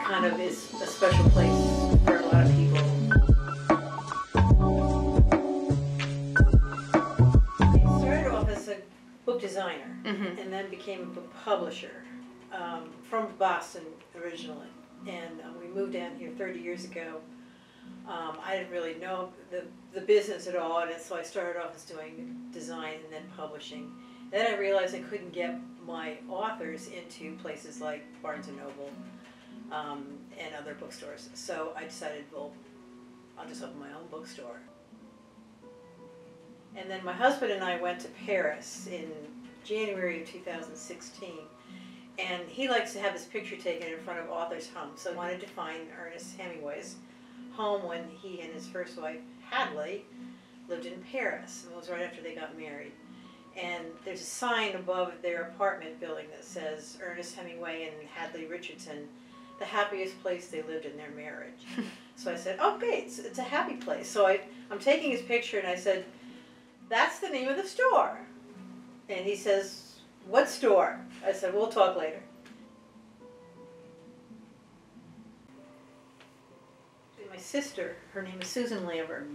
kind of is a special place for a lot of people. I started off as a book designer and then became a book publisher from Boston originally. And we moved down here 30 years ago. I didn't really know the business at all, and so I started off as doing design and then publishing. Then I realized I couldn't get my authors into places like Barnes & Noble and other bookstores. So I decided, well, I'll just open my own bookstore. And then my husband and I went to Paris in January of 2016. And he likes to have his picture taken in front of authors' homes. So I wanted to find Ernest Hemingway's home when he and his first wife, Hadley, lived in Paris. It was right after they got married. And there's a sign above their apartment building that says Ernest Hemingway and Hadley Richardson, the happiest place they lived in their marriage. So I said, okay, it's a happy place. So I'm taking his picture and I said, that's the name of the store. And he says, what store? I said, we'll talk later. My sister, her name is Susan Lambert,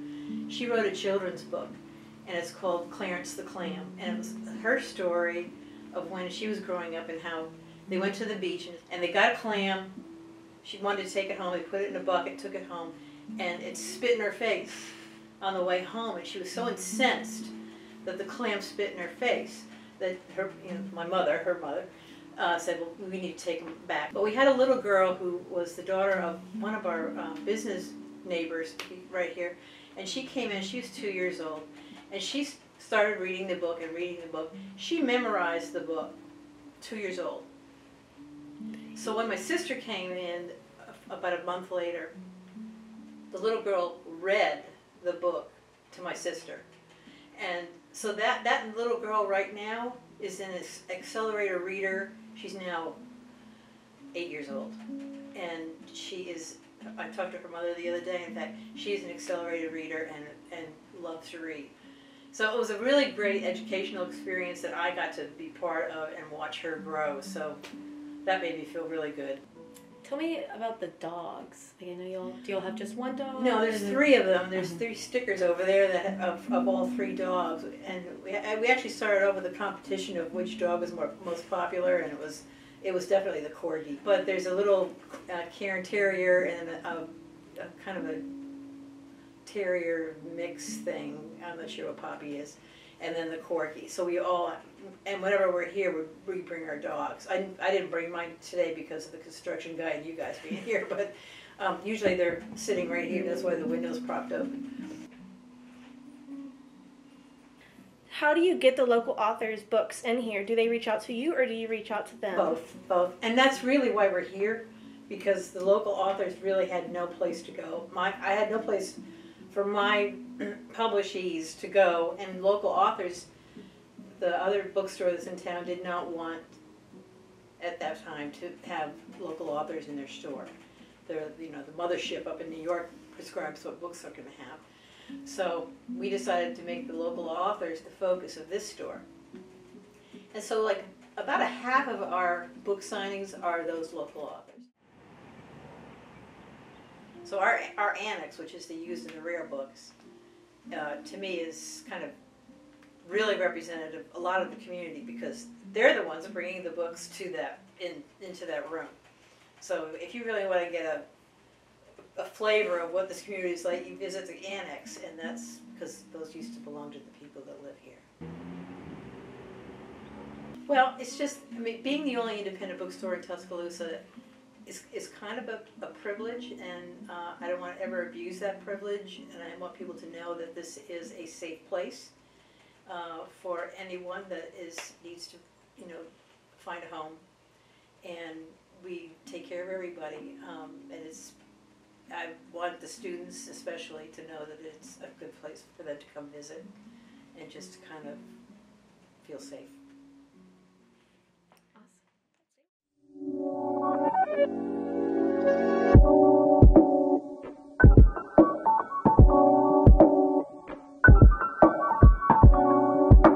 she wrote a children's book, and it's called Clarence the Clam. And it was her story of when she was growing up and how they went to the beach and they got a clam. She wanted to take it home. They put it in a bucket, took it home, and it spit in her face on the way home. And she was so incensed that the clam spit in her face that her, my mother, her mother, said, well, we need to take him back. But we had a little girl who was the daughter of one of our business neighbors right here, and she came in, she was 2 years old, and she started reading the book and reading the book. She memorized the book, 2 years old. So when my sister came in about a month later, the little girl read the book to my sister. And so that little girl right now is an accelerator reader. She's now 8 years old. And she is, I talked to her mother the other day, in fact, she's an accelerated reader and loves to read. So it was a really great educational experience that I got to be part of and watch her grow. So that made me feel really good. Tell me about the dogs. Like, I know do y'all have just one dog? No, there's 3 of them. There's 3 stickers over there that of all 3 dogs, and we actually started off with a competition of which dog was most popular, and it was definitely the Corgi. But there's a little Cairn Terrier and a kind of a terrier mix thing. I'm not sure what Poppy is, and then the Corgi. So we all. And whenever we're here, we bring our dogs. I didn't bring mine today because of the construction guy and you guys being here, but usually they're sitting right here. That's why the window's propped open. How do you get the local authors' books in here? Do they reach out to you or do you reach out to them? Both. And that's really why we're here, because the local authors really had no place to go. I had no place for my publishees to go, and local authors, the other bookstores in town did not want, at that time, to have local authors in their store. The mothership up in New York prescribes what books they're going to have. So we decided to make the local authors the focus of this store. And so like about a half of our book signings are those local authors. So our annex, which is the used and the rare books, to me is kind of really representative a lot of the community, because they're the ones bringing the books to into that room. So if you really want to get a flavor of what this community is like, you visit the annex, and that's because those used to belong to the people that live here. Well, it's just, I mean, being the only independent bookstore in Tuscaloosa is kind of a privilege, and I don't want to ever abuse that privilege, and I want people to know that this is a safe place for anyone that needs to, find a home, and we take care of everybody. And I want the students especially to know that it's a good place for them to come visit and just to kind of feel safe. Awesome.